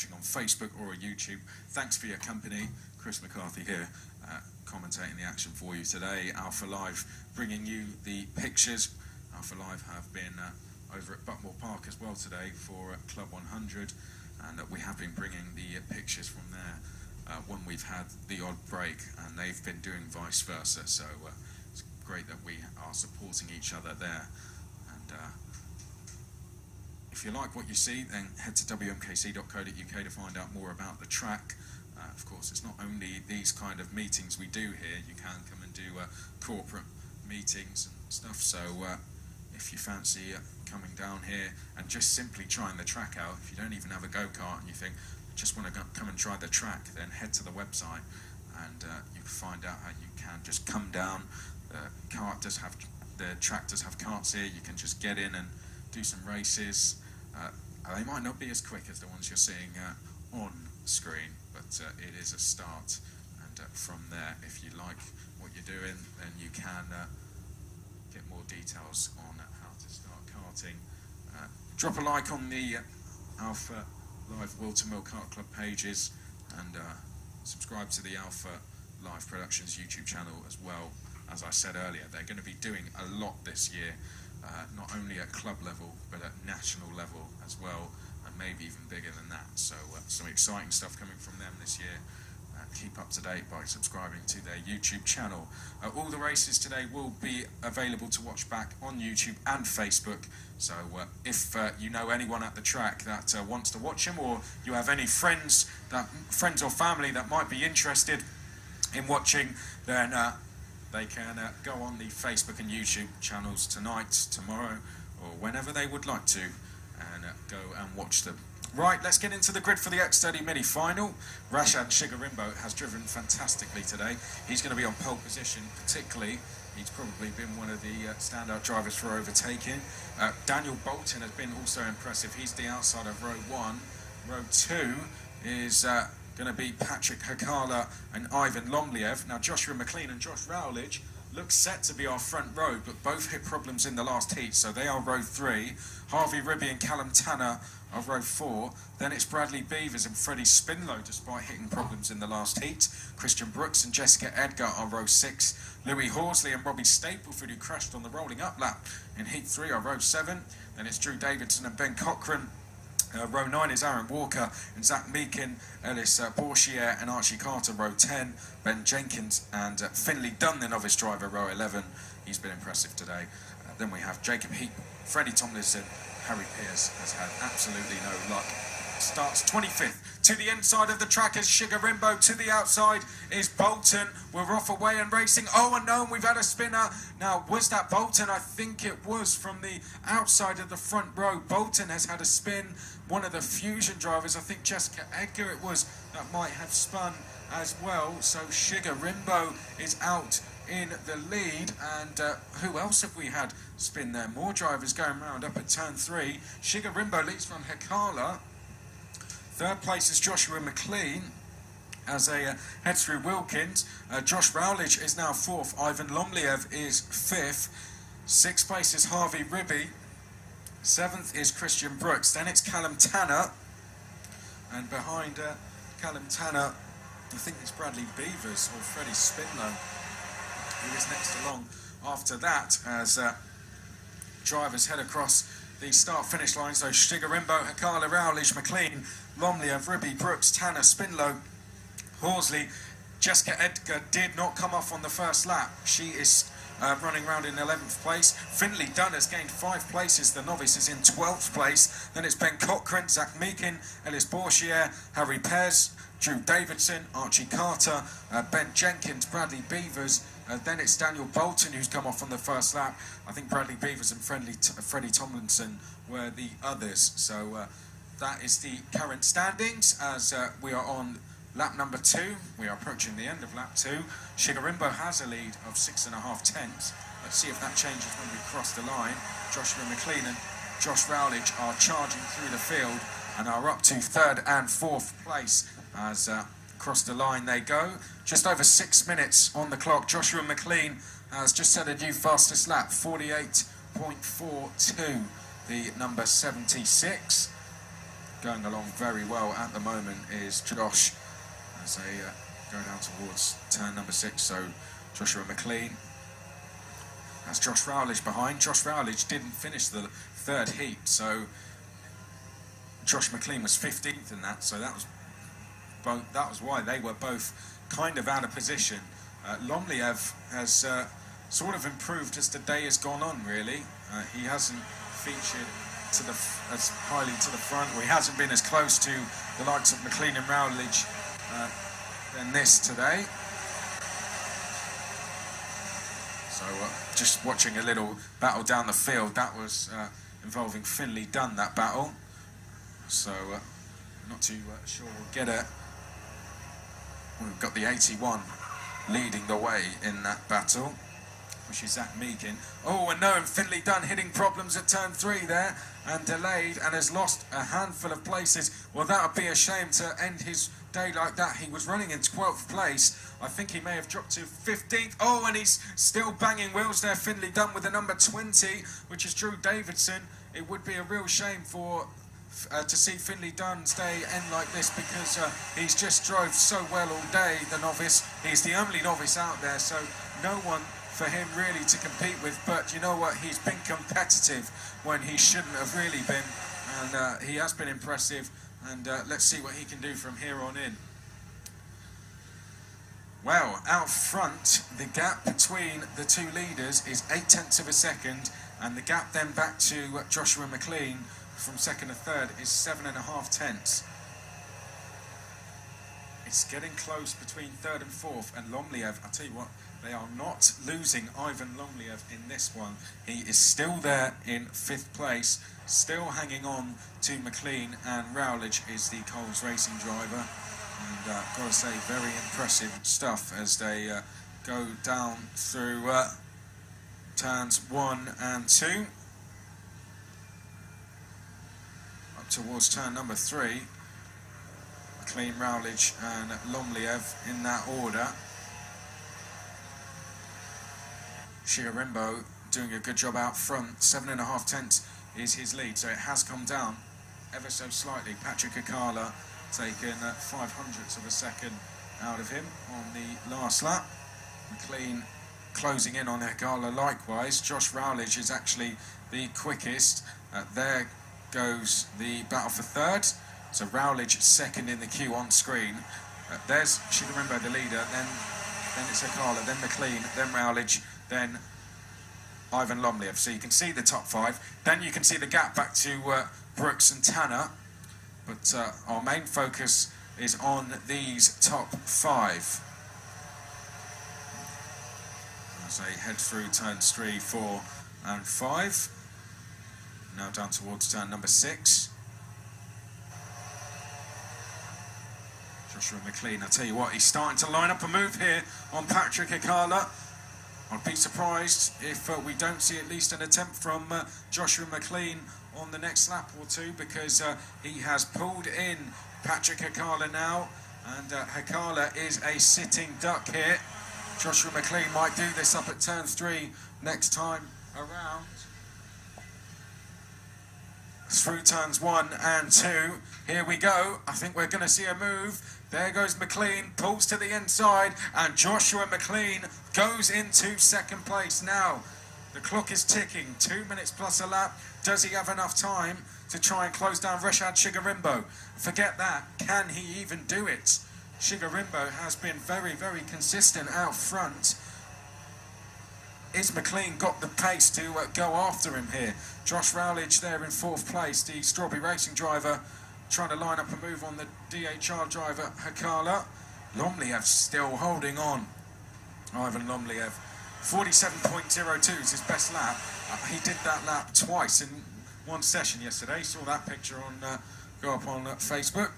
watching on Facebook or YouTube, thanks for your company. Chris McCarthy here, commentating the action for you today. Alpha Live bringing you the pictures. Alpha Live have been over at Buckmore Park as well today for Club 100, and we have been bringing the pictures from there when we've had the odd break, and they've been doing vice versa, so it's great that we are supporting each other there. And if you like what you see, then head to wmkc.co.uk to find out more about the track. Of course, it's not only these kind of meetings we do here. You can come and do corporate meetings and stuff, so if you fancy coming down here and just simply trying the track out, if you don't even have a go-kart and you think, just want to come and try the track, then head to the website and you can find out how you can just come down. The track does have carts here. You can just get in and do some races. They might not be as quick as the ones you're seeing on screen, but it is a start, and from there, if you like what you're doing, then you can get more details on how to start karting. Drop a like on the Alpha Live Whilton Mill Kart Club pages, and subscribe to the Alpha Live Productions YouTube channel as well. As I said earlier, they're going to be doing a lot this year, not only at club level but at national level as well, and maybe even bigger than that. So some exciting stuff coming from them this year. Keep up to date by subscribing to their YouTube channel. All the races today will be available to watch back on YouTube and Facebook. So if you know anyone at the track that wants to watch them, or you have any friends or family that might be interested in watching, then they can go on the Facebook and YouTube channels tonight, tomorrow, or whenever they would like to, and go and watch them. Right, let's get into the grid for the X30 Mini final. Rashan Shigarimbo has driven fantastically today. He's going to be on pole position, particularly. He's probably been one of the standout drivers for overtaking. Daniel Bolton has been also impressive. He's the outside of row 1. Row 2 is going to be Patrick Hakala and Ivan Lomliev. Now, Joshua McLean and Josh Rowledge look set to be our front row, but both hit problems in the last heat, so they are row 3. Harvey Ribby and Callum Tanner are row 4. Then it's Bradley Beavers and Freddie Spinlow, despite hitting problems in the last heat. Christian Brooks and Jessica Edgar are row 6. Louis Horsley and Robbie Stapleford, who crashed on the rolling up lap in heat 3, are row 7. Then it's Drew Davidson and Ben Cochran. Row 9 is Aaron Walker and Zach Meakin, Ellis Bourchier and Archie Carter, row 10. Ben Jenkins and Finley Dunn, the novice driver, row 11. He's been impressive today. Then we have Jacob Heap, Freddie Tomlinson. Harry Pearce has had absolutely no luck. Starts 25th. To the inside of the track is Shigarimbo. To the outside is Bolton. We're off away and racing. Oh, and no, we've had a spinner. Now, was that Bolton? I think it was from the outside of the front row. Bolton has had a spin. One of the Fusion drivers, I think Jessica Edgar it was, that might have spun as well. So Shigarimbo is out in the lead, and who else have we had spin there? More drivers going round up at turn 3. Shigarimbo leads from Hakala. Third place is Joshua McLean as a heads through Wilkins. Josh Rowledge is now 4th. Ivan Lomliev is 5th. 6th place is Harvey Ribby. 7th is Christian Brooks. Then it's Callum Tanner, and behind Callum Tanner, I think it's Bradley Beavers or Freddie Spinlow, who is next along after that, as drivers head across the start-finish line. So Shigarimbo, Hakala, Rowledge, McLean, Lomliev, Ribby, Brooks, Tanner, Spinlow, Horsley. Jessica Edgar did not come off on the first lap. She is running around in 11th place. Finley Dunn has gained 5 places. The novice is in 12th place. Then it's Ben Cochran, Zach Meakin, Ellis Bourchier, Harry Pearce, Drew Davidson, Archie Carter, Ben Jenkins, Bradley Beavers. Then it's Daniel Bolton, who's come off on the first lap. I think Bradley Beavers and Freddie Tomlinson were the others. So that is the current standings as we are on lap number 2. We are approaching the end of lap 2. Shigarimbo has a lead of 6.5 tenths. Let's see if that changes when we cross the line. Joshua McLean and Josh Rowledge are charging through the field and are up to 3rd and 4th place as across the line they go. Just over 6 minutes on the clock. Joshua McLean has just set a new fastest lap, 48.42, the number 76. going along very well at the moment is Josh, as they go down towards turn number 6. So Joshua McLean. That's Josh Rowledge behind. Josh Rowledge didn't finish the third heat, so Josh McLean was 15th in that. So that was why they were both kind of out of position. Lomliev has sort of improved as the day has gone on. Really, he hasn't featured as highly to the front. Well, he hasn't been as close to the likes of McLean and Rowledge than this today. So just watching a little battle down the field, that was involving Finley Dunn, that battle. So not too sure we'll get it. We've got the 81 leading the way in that battle, which is Zach Meakin. Oh, and no, and Finley Dunn hitting problems at turn 3 there, and delayed, and has lost a handful of places. Well, that would be a shame to end his day like that. He was running in 12th place. I think he may have dropped to 15th. Oh, and he's still banging wheels there, Finley Dunn, with the number 20, which is Drew Davidson. It would be a real shame for to see Finley Dunn's day end like this, because he's just drove so well all day, the novice. He's the only novice out there, so no one for him really to compete with. But you know what, he's been competitive when he shouldn't have really been, and he has been impressive, and let's see what he can do from here on in. Well, out front, the gap between the two leaders is 0.8 of a second, and the gap then back to Joshua McLean from second to third is 7.5. It's getting close between third and fourth, and Lomliev, I'll tell you what, they are not losing Ivan Lomliev in this one. He is still there in 5th place, still hanging on to McLean, and Rowledge is the Coles Racing driver. And got to say, very impressive stuff as they go down through turns 1 and 2. Up towards turn number 3. McLean, Rowledge and Lomliev in that order. Shigarimbo doing a good job out front. 7.5 is his lead, so it has come down ever so slightly. Patrick Akala taken 0.05 of a second out of him on the last lap. McLean closing in on Akala likewise. Josh Rowledge is actually the quickest. There goes the battle for third. So Rowledge second in the queue on screen. There's Shigarimbo, the leader, then it's Akala, then McLean, then Rowledge, then Ivan Lomliev. So you can see the top 5. Then you can see the gap back to Brooks and Tanner. But our main focus is on these top 5. As they head through turns 3, 4 and 5. Now down towards turn number 6. Joshua McLean, I tell you what, he's starting to line up a move here on Patrick Akala. I'd be surprised if we don't see at least an attempt from Joshua McLean on the next lap or two, because he has pulled in Patrick Akala now, and Akala is a sitting duck here. Joshua McLean might do this up at turn 3 next time around. Through turns 1 and 2, here we go. I think we're going to see a move. There goes McLean, pulls to the inside, and Joshua McLean goes into second place now. The clock is ticking, 2 minutes plus a lap. Does he have enough time to try and close down Rashan Shigarimbo? Forget that, can he even do it? Shigarimbo has been very, very consistent out front. Is McLean got the pace to go after him here? Josh Rowledge there in 4th place, the Strawberry Racing driver, trying to line up a move on the DHR driver, Akala. Lomliev still holding on. Ivan Lomliev, 47.02 is his best lap. He did that lap twice in one session yesterday. Saw that picture on go up on Facebook.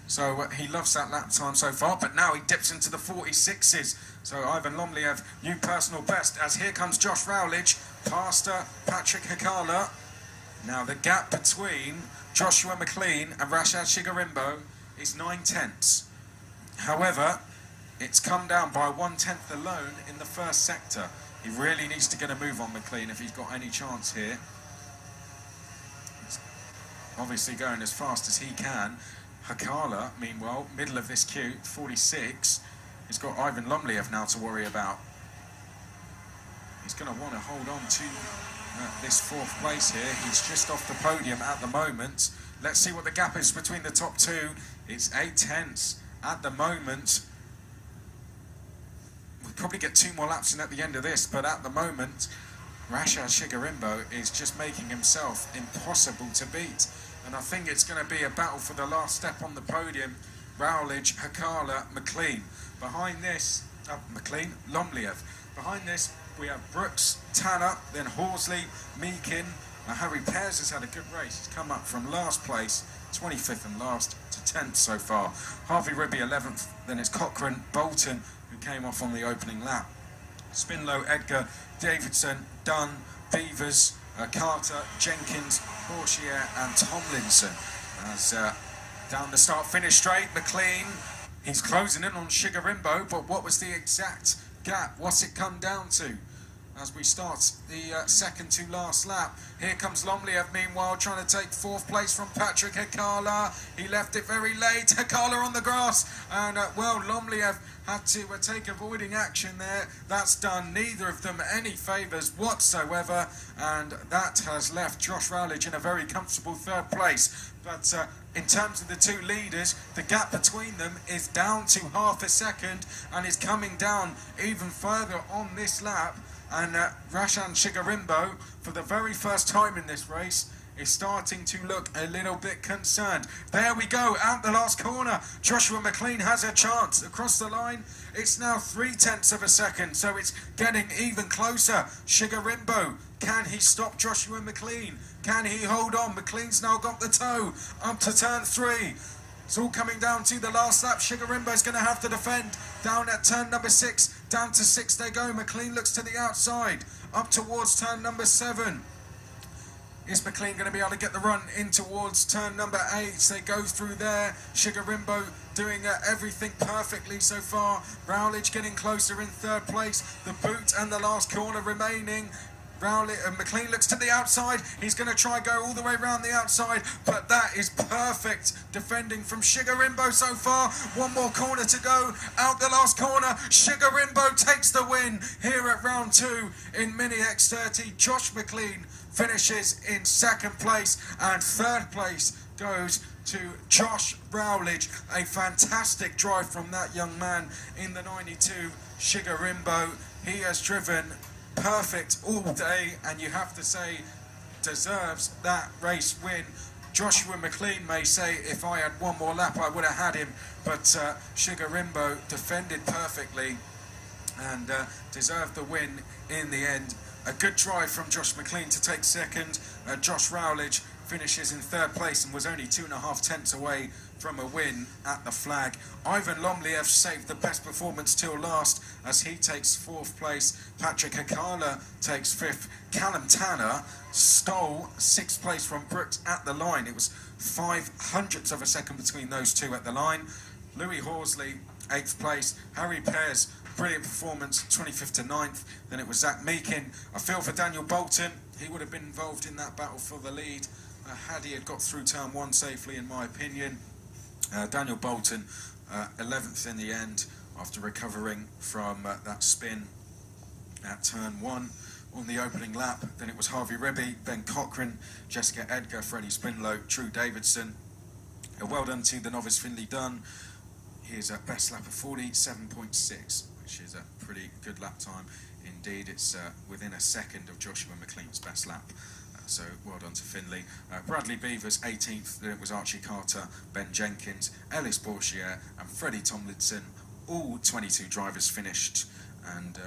So he loves that lap time so far, but now he dips into the 46s. So Ivan Lomliev, new personal best, as here comes Josh Rowledge, past Patrick Akala. Now the gap between Joshua McLean and Rashan Shigarimbo is 0.9. However, it's come down by 1/10 alone in the first sector. He really needs to get a move on McLean if he's got any chance here. obviously going as fast as he can. Hakala, meanwhile, middle of this queue, 46. He's got Ivan Lomliev now to worry about. He's going to want to hold on to this fourth place here. He's just off the podium at the moment. Let's see what the gap is between the top two. It's 8 tenths at the moment. We'll probably get 2 more laps in at the end of this, but at the moment, Rashan Shigarimbo is just making himself impossible to beat. And I think it's going to be a battle for the last step on the podium. Rowledge, Hakala, McLean. Behind this, Lomliev. Behind this, we have Brooks, Tanner, then Horsley, Meakin. Harry Pears has had a good race. He's come up from last place, 25th and last, to 10th so far. Harvey Ribby 11th, then it's Cochrane, Bolton, who came off on the opening lap. Spinlow, Edgar, Davidson, Dunn, Beavers, Carter, Jenkins, Bourchier and Tomlinson. As down the start-finish straight, McLean, he's closing in on Shigarimbo, but what was the exact gap? What's it come down to? As we start the second to last lap, here comes Lomliev, meanwhile, trying to take 4th place from Patrick Hakala. He left it very late. Hakala on the grass, and well, Lomliev had to take avoiding action there. That's done neither of them any favours whatsoever, and that has left Josh Rowledge in a very comfortable 3rd place. But in terms of the two leaders, the gap between them is down to half a second and is coming down even further on this lap. And Rashan Shigarimbo, for the very first time in this race, is starting to look a little bit concerned. There we go, out the last corner. Joshua McLean has a chance across the line. It's now 3 tenths of a second, so it's getting even closer. Shigarimbo, can he stop Joshua McLean? Can he hold on? McLean's now got the toe up to turn 3. It's all coming down to the last lap. Shigarimbo's going to have to defend down at turn number 6. Down to 6 they go. McLean looks to the outside. Up towards turn number 7. Is McLean going to be able to get the run in towards turn number 8? They go through there. Shigarimbo doing everything perfectly so far. Rowledge getting closer in 3rd place. The boot and the last corner remaining. McLean looks to the outside. He's going to try go all the way around the outside, but that is perfect defending from Shigarimbo so far. 1 more corner to go. Out the last corner. Shigarimbo takes the win here at round 2 in Mini X30. Josh McLean finishes in 2nd place, and 3rd place goes to Josh Rowledge. A fantastic drive from that young man in the 92 Shigarimbo. He has driven perfect all day, and you have to say deserves that race win. Joshua McLean may say, if I had 1 more lap I would have had him, but Shigarimbo defended perfectly and deserved the win in the end. A good drive from Josh McLean to take 2nd. Josh Rowledge finishes in 3rd place and was only 2.5 tenths away from a win at the flag. Ivan Lomliev saved the best performance till last as he takes 4th place. Patrick Hakala takes 5th. Callum Tanner stole 6th place from Brooks at the line. It was 0.05 of a second between those two at the line. Louis Horsley, 8th place. Harry Pears, brilliant performance, 25th to 9th. Then it was Zach Meakin. I feel for Daniel Bolton. He would have been involved in that battle for the lead had he had got through turn 1 safely, in my opinion. Daniel Bolton, 11th in the end after recovering from that spin at turn 1 on the opening lap. Then it was Harvey Ribby, Ben Cochrane, Jessica Edgar, Freddie Spinlow, True Davidson. Well done to the novice Finley Dunn. His best lap of 47.6, which is a pretty good lap time indeed. It's within a second of Joshua McLean's best lap. So well done to Finley. Bradley Beavers 18th, then it was Archie Carter, Ben Jenkins, Ellis Bourchier and Freddie Tomlinson. All 22 drivers finished, and